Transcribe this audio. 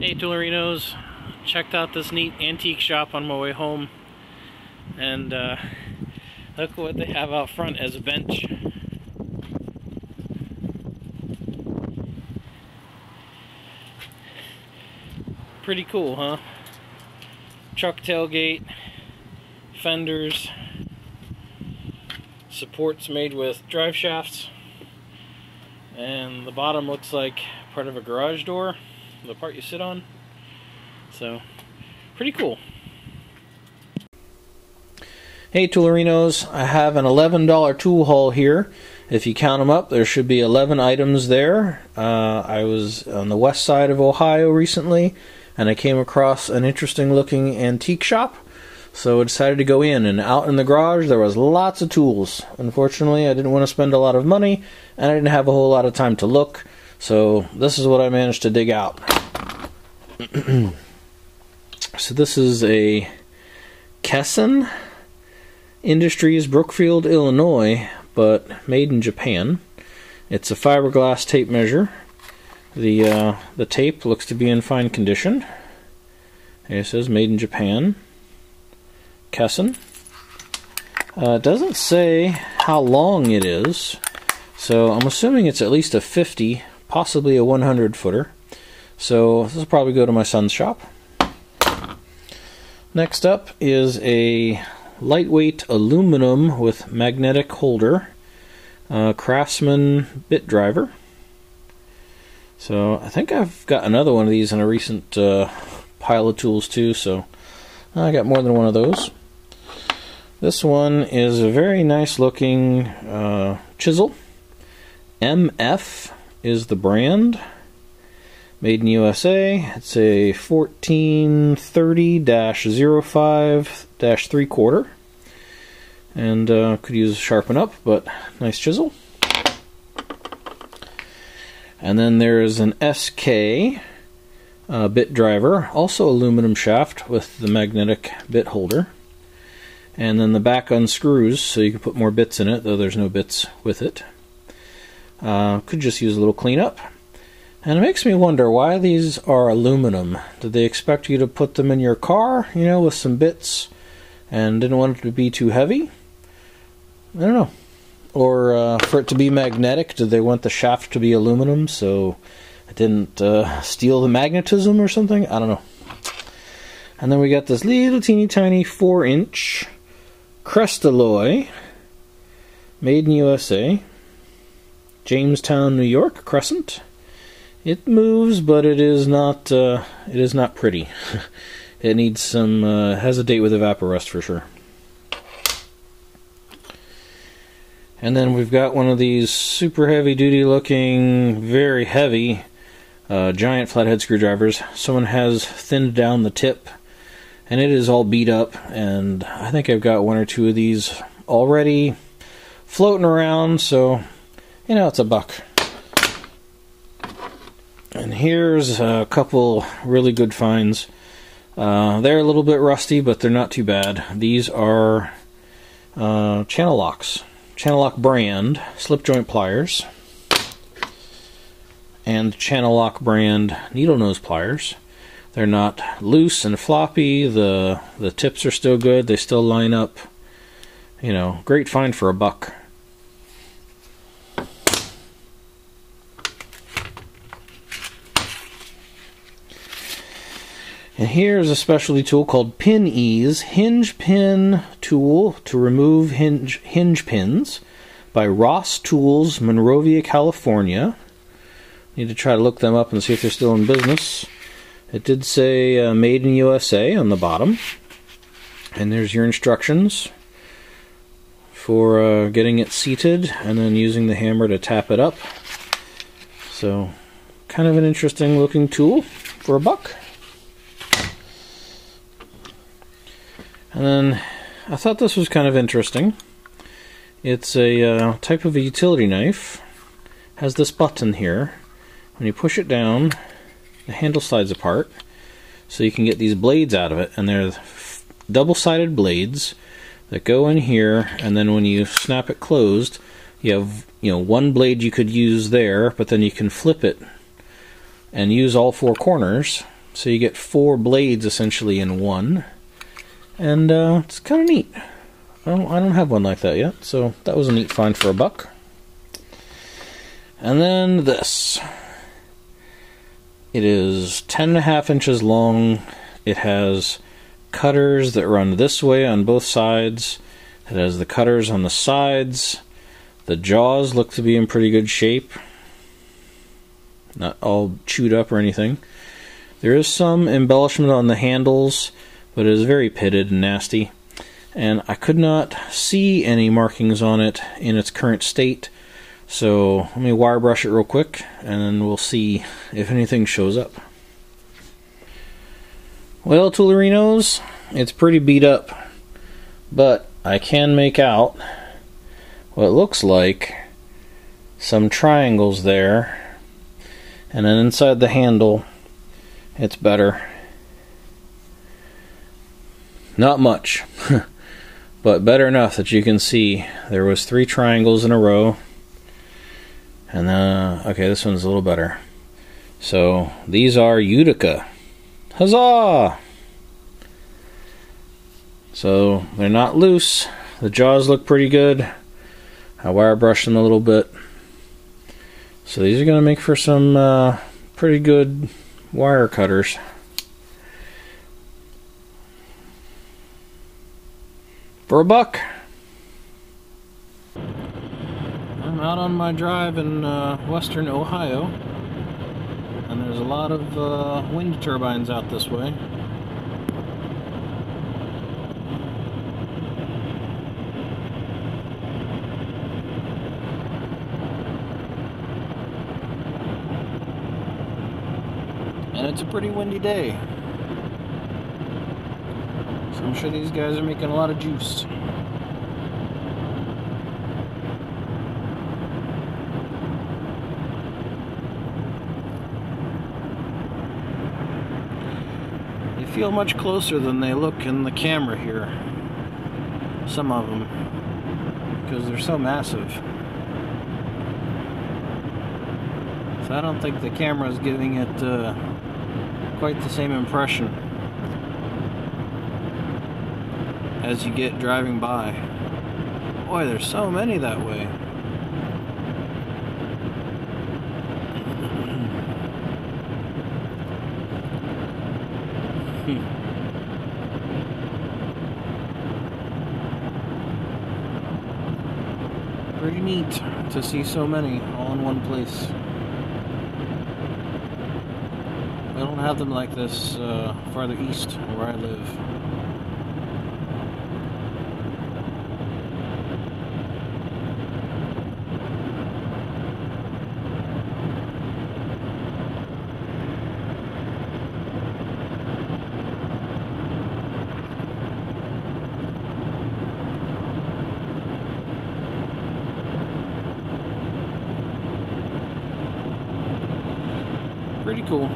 Hey Toolerinos, checked out this neat antique shop on my way home, and look what they have out front as a bench. Pretty cool, huh? Truck tailgate, fenders, supports made with drive shafts, and the bottom looks like part of a garage door, the part you sit on. So, pretty cool. Hey Toolerinos, I have an $11 tool haul here. If you count them up, there should be 11 items there. I was on the west side of Ohio recently, and I came across an interesting looking antique shop. So I decided to go in, and out in the garage there was lots of tools. Unfortunately, I didn't want to spend a lot of money, and I didn't have a whole lot of time to look. So this is what I managed to dig out. So this is a Kesson Industries, Brookfield, Illinois, but made in Japan. It's a fiberglass tape measure. The tape looks to be in fine condition. It says made in Japan. Kesson. It doesn't say how long it is, so I'm assuming it's at least a 50, possibly a 100 footer. So this will probably go to my son's shop. Next up is a lightweight aluminum with magnetic holder, Craftsman bit driver. So I think I've got another one of these in a recent pile of tools too, so I got more than one of those. This one is a very nice looking chisel. MF is the brand. Made in USA. It's a 1430-05-3/4. And could use sharpen up, but nice chisel. And then there's an SK bit driver, also aluminum shaft with the magnetic bit holder. And then the back unscrews so you can put more bits in it, though there's no bits with it. Could just use a little cleanup. And it makes me wonder why these are aluminum. Did they expect you to put them in your car, you know, with some bits, and didn't want it to be too heavy? I don't know. Or for it to be magnetic, did they want the shaft to be aluminum so it didn't steal the magnetism or something? I don't know. And then we got this little teeny tiny 4-inch Crestalloy, made in USA, Jamestown, New York, Crescent. It moves, but it is not pretty. It needs some has a date with evaporust for sure. And then we've got one of these super heavy duty looking, very heavy giant flathead screwdrivers. Someone has thinned down the tip, and it is all beat up, and I think I've got one or two of these already floating around, so you know, it's a buck. And here's a couple really good finds. They're a little bit rusty, but they're not too bad. These are channel locks. Channel lock brand slip joint pliers. And channel lock brand needle nose pliers. They're not loose and floppy. The tips are still good. They still line up. You know, great find for a buck. And here's a specialty tool called Pin Ease Hinge Pin Tool to remove hinge pins by Ross Tools, Monrovia, California. Need to try to look them up and see if they're still in business. It did say made in USA on the bottom. And there's your instructions for getting it seated and then using the hammer to tap it up. So, kind of an interesting looking tool for a buck. And then I thought this was kind of interesting. It's a type of a utility knife. Has this button here. When you push it down, the handle slides apart, so you can get these blades out of it. And they're double-sided blades that go in here, and then when you snap it closed, you have one blade you could use there, but then you can flip it and use all four corners So you get 4 blades essentially in one. And it's kind of neat. Well, I don't have one like that yet, so that was a neat find for $1. And then this. It is 10.5 inches long. It has cutters that run this way on both sides. It has the cutters on the sides. The jaws look to be in pretty good shape. Not all chewed up or anything. There is some embellishment on the handles, but it is very pitted and nasty. And I could not see any markings on it in its current state. So let me wire brush it real quick, and then we'll see if anything shows up. Well, Toolerinos, it's pretty beat up, but I can make out what looks like some triangles there, and then inside the handle it's better. Not much, but better enough that you can see there was 3 triangles in a row. And okay, this one's a little better. So these are Utica. Huzzah! So they're not loose. The jaws look pretty good. I wire brushed them a little bit. So these are going to make for some pretty good wire cutters. For $1. I'm out on my drive in western Ohio, and there's a lot of wind turbines out this way. And it's a pretty windy day. So I'm sure these guys are making a lot of juice. They feel much closer than they look in the camera here. Some of them. Because they're so massive. So I don't think the camera is giving it quite the same impression as you get driving by. Boy, there's so many that way. Pretty neat to see so many all in one place. I don't have them like this farther east where I live. Pretty cool.